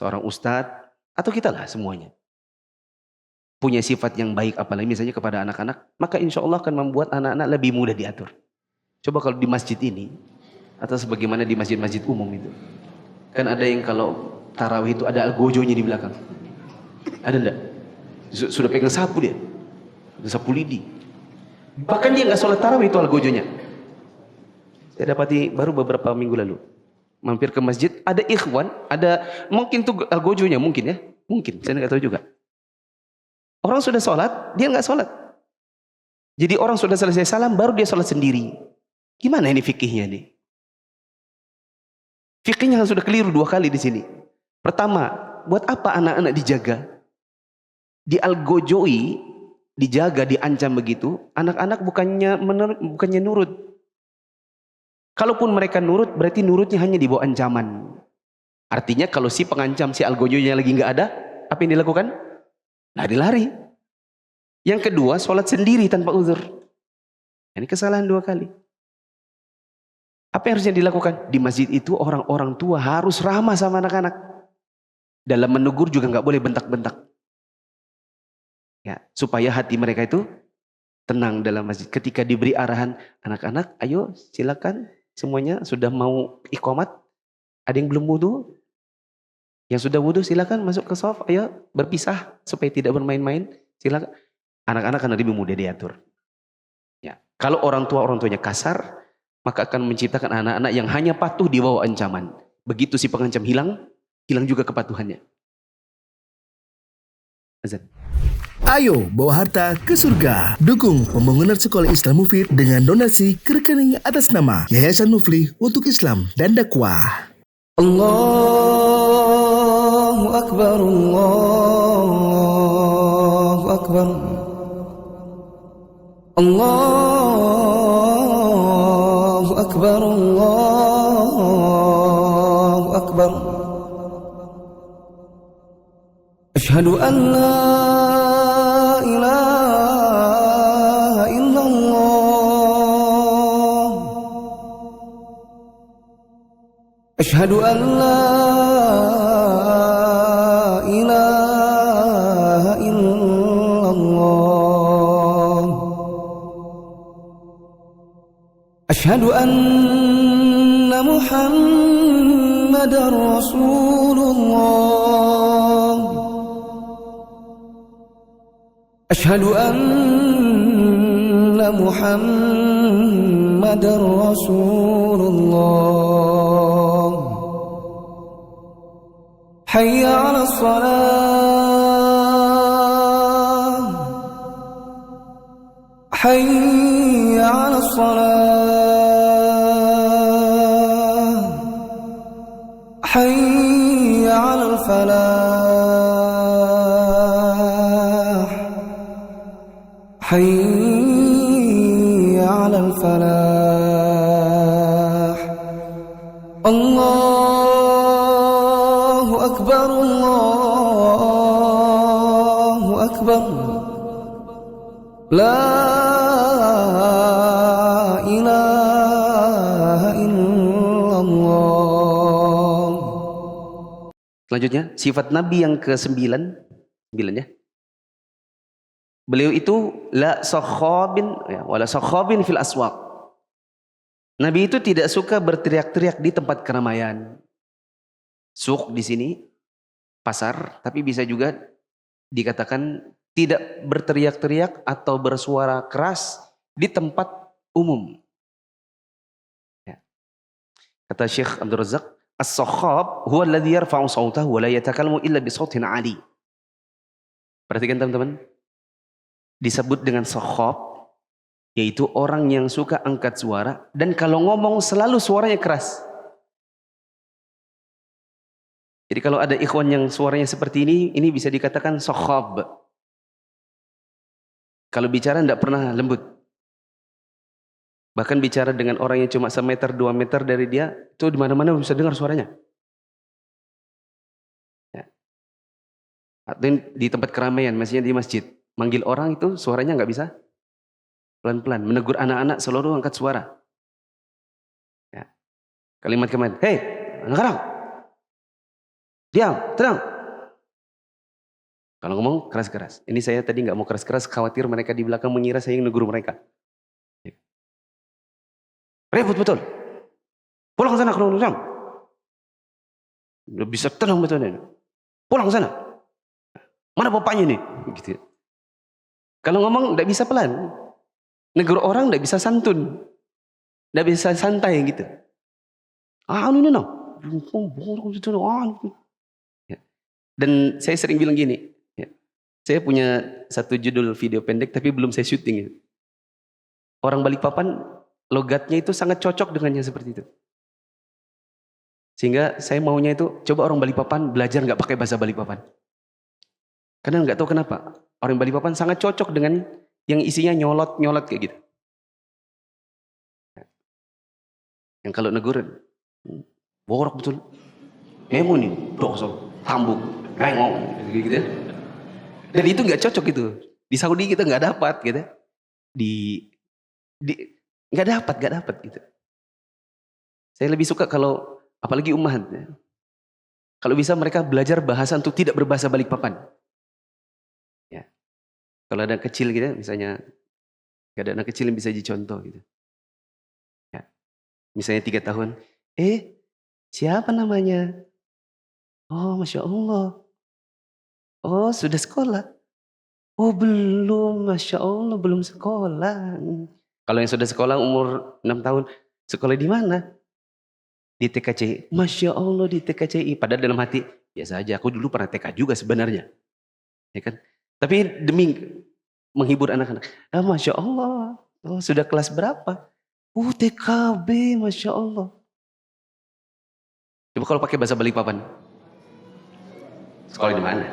seorang ustadz, atau kita lah semuanya, punya sifat yang baik, apalagi misalnya kepada anak-anak, maka insya Allah akan membuat anak-anak lebih mudah diatur. Coba kalau di masjid ini, atau sebagaimana di masjid-masjid umum itu, kan ada yang kalau tarawih itu ada algojonya di belakang. Ada enggak? Sudah pegang sapu dia, sapu lidi. Bahkan dia nggak sholat tarawih itu algojonya. Saya dapati baru beberapa minggu lalu, mampir ke masjid, ada ikhwan, ada mungkin tuh algojonya mungkin ya, mungkin saya nggak tahu juga. Orang sudah sholat, dia nggak sholat. Jadi orang sudah selesai salam, baru dia sholat sendiri. Gimana ini fikihnya nih? Fikihnya sudah keliru 2 kali di sini. Pertama, buat apa anak-anak dijaga? Dialgojoi, dijaga, diancam begitu. Anak-anak bukannya nurut. Kalaupun mereka nurut, berarti nurutnya hanya di bawah ancaman. Artinya kalau si pengancam, si algojonya lagi nggak ada, apa yang dilakukan? Lari-lari. Yang kedua, sholat sendiri tanpa uzur. Ini kesalahan 2 kali. Apa yang harusnya dilakukan? Di masjid itu orang-orang tua harus ramah sama anak-anak. Dalam menegur juga nggak boleh bentak-bentak. Ya, supaya hati mereka itu tenang dalam masjid. Ketika diberi arahan, anak-anak, ayo silakan semuanya sudah mau iqamat. Ada yang belum wudu? Yang sudah wudu silakan masuk ke shaf, ayo berpisah supaya tidak bermain-main. Silakan. Anak-anak akan lebih mudah diatur. Ya, kalau orang tuanya kasar, maka akan menciptakan anak-anak yang hanya patuh di bawah ancaman. Begitu si pengancam hilang, hilang juga kepatuhannya. Azan. Ayo bawa harta ke surga. Dukung pembangunan sekolah Islam Mufid dengan donasi ke rekening atas nama Yayasan Muflih untuk Islam dan Dakwah. Allahu Akbar, Allahu Akbar, Allahu Akbar, Allahu Akbar. Asyhadu an la ilaha illallah. Asyhadu an la ilaha illallah. Asyhadu anna Muhammadar Rasulullah. Asyhadu anna Muhammadar Rasulullah. Hayya 'alas salah. Hayya 'alas salah. Hayya 'alal falah. Hayya 'alal falah. Allahu Akbar, Allahu Akbar. La ilaha illallah. Selanjutnya, sifat Nabi yang ke-9. 9 ya. Beliau itu la sakhabin ya, wala sakhabin fil aswaq. Nabi itu tidak suka berteriak-teriak di tempat keramaian. Suq di sini pasar, tapi bisa juga dikatakan tidak berteriak-teriak atau bersuara keras di tempat umum. Ya. Kata Syekh Abdul Razak, as-sakhab huwa alladhi yarfa'u sawtahu wa la yatakallamu illa bi sautin 'ali. Perhatikan teman-teman. Disebut dengan sakhab, yaitu orang yang suka angkat suara dan kalau ngomong selalu suaranya keras. Jadi kalau ada ikhwan yang suaranya seperti ini bisa dikatakan sakhab. Kalau bicara tidak pernah lembut. Bahkan bicara dengan orang yang cuma 1 meter 2 meter dari dia, itu di mana-mana bisa dengar suaranya. Ya. Atau di tempat keramaian, maksudnya di masjid. Manggil orang itu suaranya nggak bisa pelan-pelan. Menegur anak-anak selalu angkat suara. Ya. Kalimat kemarin, hei anak-anak, diam, tenang. Kalau ngomong keras-keras. Ini saya tadi nggak mau keras-keras, khawatir mereka di belakang mengira saya yang negur mereka. Ya. Repot betul. Pulang sana ke rumah. Bisa tenang betul ini. Pulang sana. Mana bapaknya nih? Gitu. Kalau ngomong tidak bisa pelan. Negur orang tidak bisa santun. Tidak bisa santai gitu. Dan saya sering bilang gini. Ya, saya punya satu judul video pendek tapi belum saya syuting. Orang Balikpapan logatnya itu sangat cocok dengan yang seperti itu. Sehingga saya maunya itu coba orang Balikpapan belajar nggak pakai bahasa Balikpapan. Karena nggak tahu kenapa. Orang Balikpapan sangat cocok dengan yang isinya nyolot-nyolot kayak gitu. Yang kalau negur, borok betul. Emu nih, doksol, tambuk, rengong, gitu. Dan itu nggak cocok gitu. Di Saudi kita nggak dapat gitu. Nggak dapat gitu. Saya lebih suka kalau, apalagi ummahat. Ya. Kalau bisa mereka belajar bahasa untuk tidak berbahasa Balikpapan. Kalau ada anak kecil gitu, misalnya ada anak kecil yang bisa dicontoh gitu. Ya. Misalnya 3 tahun, siapa namanya? Oh, Masya Allah. Oh, sudah sekolah? Oh, belum, Masya Allah, belum sekolah. Kalau yang sudah sekolah umur 6 tahun, sekolah di mana? Di TKCI. Masya Allah, di TKCI. Padahal dalam hati, biasa aja, aku dulu pernah TK juga sebenarnya. Ya kan? Tapi demi menghibur anak-anak. Masya Allah. Oh, sudah kelas berapa? TKB, Masya Allah. Coba kalau pakai bahasa Balikpapan. Sekolah di mana?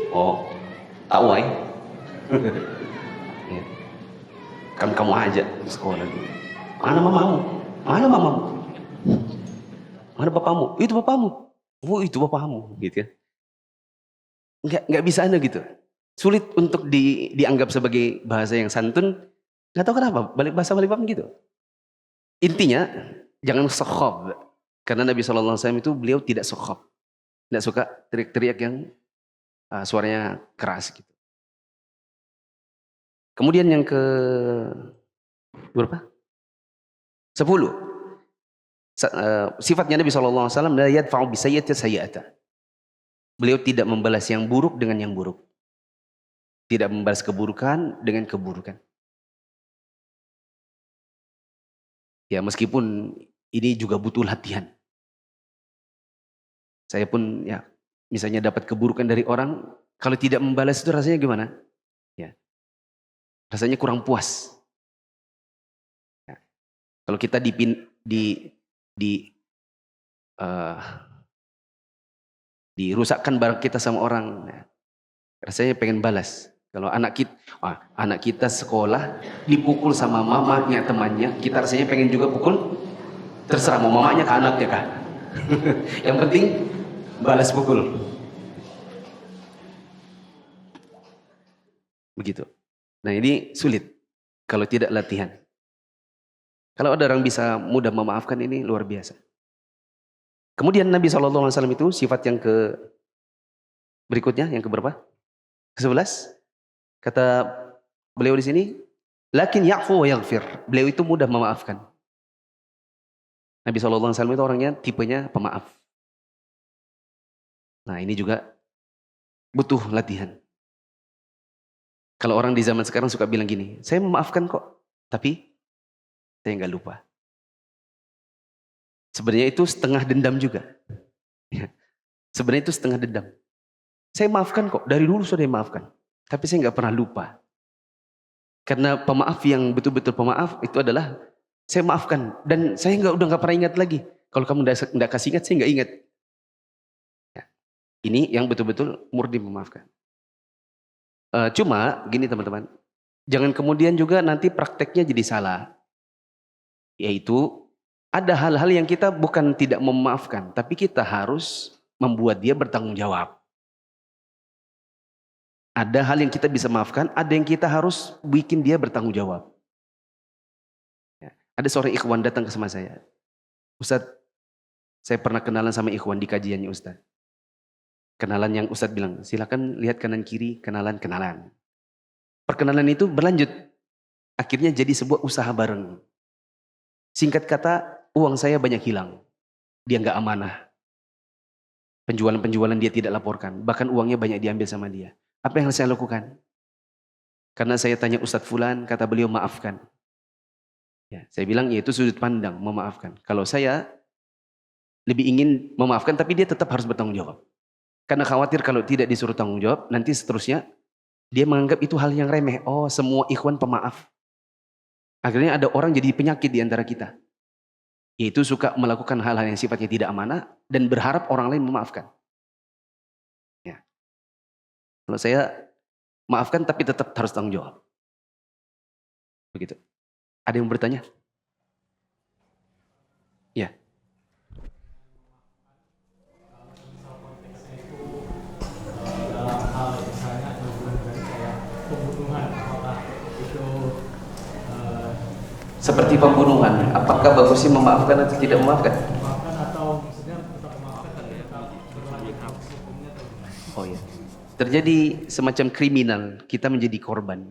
Oh, tahu ay. Ya. Kan kamu aja sekolah. Mana mamamu? Mana mamamu? Mana bapamu? Itu bapamu. Oh, itu bapamu, gitu ya. Nggak bisa Anda gitu. Sulit untuk dianggap sebagai bahasa yang santun. Nggak tahu kenapa, bahasa Balikpapan gitu. Intinya, jangan sakhab. Karena Nabi SAW itu beliau tidak sakhab. Tidak suka teriak-teriak yang suaranya keras gitu. Kemudian yang ke berapa? 10. Sifatnya Nabi SAW, la yadfa'u bisayyati sayyata. Beliau tidak membalas yang buruk dengan yang buruk. Tidak membalas keburukan dengan keburukan. Ya meskipun ini juga butuh latihan. Saya pun ya misalnya dapat keburukan dari orang, kalau tidak membalas itu rasanya gimana? Ya, rasanya kurang puas. Ya. Kalau kita dirusakkan barang kita sama orang, ya, rasanya pengen balas. Kalau anak kita sekolah dipukul sama mamanya temannya, kita rasanya pengen juga pukul. Terserah mau mamanya ke anaknya kan. Yang penting balas pukul. Begitu. Nah ini sulit kalau tidak latihan. Kalau ada orang bisa mudah memaafkan, ini luar biasa. Kemudian Nabi SAW itu sifat yang berikutnya, yang keberapa? ke-11 kata beliau di sini, lakin ya'fu wa yaghfir. Beliau itu mudah memaafkan. Nabi SAW itu orangnya tipenya pemaaf. Nah ini juga butuh latihan. Kalau orang di zaman sekarang suka bilang gini, saya memaafkan kok, tapi saya nggak lupa. Sebenarnya itu setengah dendam juga. Sebenarnya itu setengah dendam. Saya maafkan kok, dari dulu sudah maafkan. Tapi saya nggak pernah lupa. Karena pemaaf yang betul-betul pemaaf itu adalah saya maafkan. Dan saya udah nggak pernah ingat lagi. Kalau kamu nggak kasih ingat, saya nggak ingat. Ya. Ini yang betul-betul murni memaafkan. Cuma gini teman-teman. Jangan kemudian juga nanti prakteknya jadi salah. Yaitu ada hal-hal yang kita bukan tidak memaafkan. Tapi kita harus membuat dia bertanggung jawab. Ada hal yang kita bisa maafkan, ada yang kita harus bikin dia bertanggung jawab. Ya. Ada seorang ikhwan datang ke sama saya. Ustadz, saya pernah kenalan sama ikhwan di kajiannya Ustadz. Kenalan yang Ustadz bilang, silakan lihat kanan kiri, kenalan. Perkenalan itu berlanjut. Akhirnya jadi sebuah usaha bareng. Singkat kata, uang saya banyak hilang. Dia nggak amanah. Penjualan-penjualan dia tidak laporkan. Bahkan uangnya banyak diambil sama dia. Apa yang harus saya lakukan? Karena saya tanya Ustadz Fulan, kata beliau maafkan. Ya, saya bilang ya itu sudut pandang memaafkan. Kalau saya lebih ingin memaafkan tapi dia tetap harus bertanggung jawab. Karena khawatir kalau tidak disuruh tanggung jawab, nanti seterusnya dia menganggap itu hal yang remeh. Oh, semua ikhwan pemaaf. Akhirnya ada orang jadi penyakit di antara kita. Yaitu suka melakukan hal-hal yang sifatnya tidak amanah dan berharap orang lain memaafkan. Kalau saya maafkan tapi tetap harus tanggung jawab. Begitu. Ada yang bertanya? Ya. Seperti pembunuhan, apakah bagusnya memaafkan atau tidak memaafkan? Oh ya. Terjadi semacam kriminal, kita menjadi korban.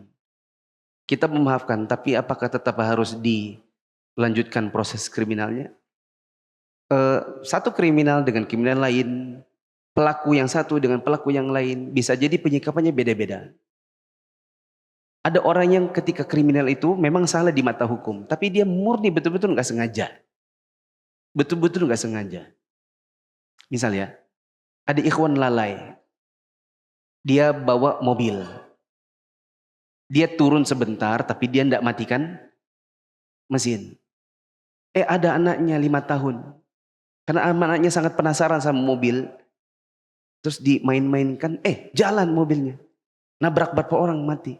Kita memaafkan, tapi apakah tetap harus dilanjutkan proses kriminalnya? Satu kriminal dengan kriminal lain, pelaku yang satu dengan pelaku yang lain, bisa jadi penyikapannya beda-beda. Ada orang yang ketika kriminal itu memang salah di mata hukum, tapi dia murni betul-betul nggak sengaja. Betul-betul nggak sengaja. Misalnya, ada ikhwan lalai. Dia bawa mobil. Dia turun sebentar tapi dia tidak matikan mesin. Ada anaknya 5 tahun. Karena anaknya sangat penasaran sama mobil. Terus dimain-mainkan, jalan mobilnya. Nabrak berapa orang mati.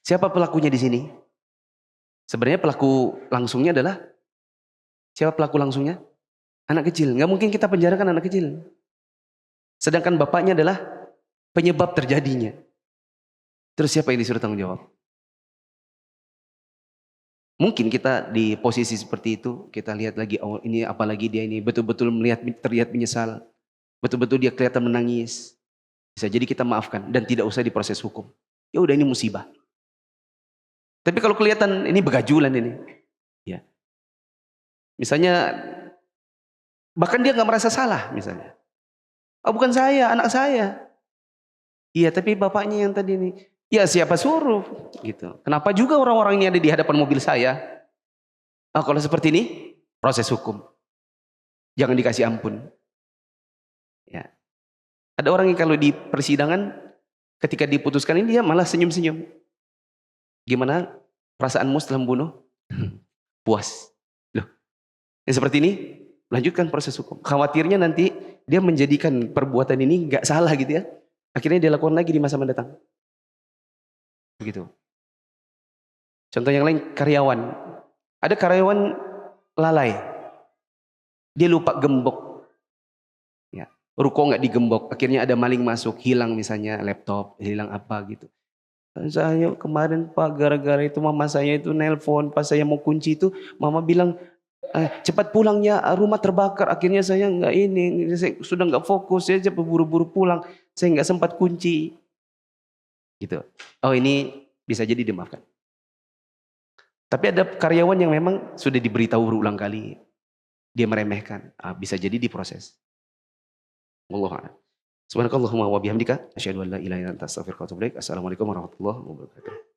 Siapa pelakunya di sini? Sebenarnya pelaku langsungnya adalah, siapa pelaku langsungnya? Anak kecil. Nggak mungkin kita penjarakan anak kecil. Sedangkan bapaknya adalah penyebab terjadinya. Terus siapa yang disuruh tanggung jawab? Mungkin kita di posisi seperti itu, kita lihat lagi, oh ini apalagi dia ini betul-betul terlihat menyesal. Betul-betul dia kelihatan menangis. Bisa jadi kita maafkan dan tidak usah diproses hukum. Ya udah ini musibah. Tapi kalau kelihatan ini begajulan ini. Ya. Misalnya, bahkan dia nggak merasa salah misalnya. Oh bukan saya, anak saya. Iya, tapi bapaknya yang tadi ini. Ya siapa suruh? Gitu. Kenapa juga orang-orang ini ada di hadapan mobil saya? Kalau seperti ini, proses hukum. Jangan dikasih ampun. Ya. Ada orang yang kalau di persidangan, ketika diputuskan ini dia malah senyum-senyum. Gimana perasaanmu setelah membunuh? Puas. Loh, yang seperti ini, lanjutkan proses hukum. Khawatirnya nanti dia menjadikan perbuatan ini nggak salah gitu ya. Akhirnya dia lakukan lagi di masa mendatang. Begitu. Contoh yang lain, karyawan. Ada karyawan lalai. Dia lupa gembok. Ya, ruko nggak digembok. Akhirnya ada maling masuk, hilang misalnya laptop, hilang apa gitu. Saya kemarin Pak, gara-gara itu mama saya itu nelpon, pas saya mau kunci itu, mama bilang, cepat pulangnya, rumah terbakar. Akhirnya saya nggak ini, saya sudah nggak fokus, saya buru-buru pulang. Saya nggak sempat kunci. Gitu. Oh ini bisa jadi dimaafkan. Tapi ada karyawan yang memang sudah diberitahu berulang kali. Dia meremehkan. Bisa jadi diproses. Wallahu a'lam. Subhanakallahumma wa bihamdika asyhadu an la ilaha illa anta astaghfiruka wa atubu ilaik. Assalamualaikum warahmatullahi wabarakatuh.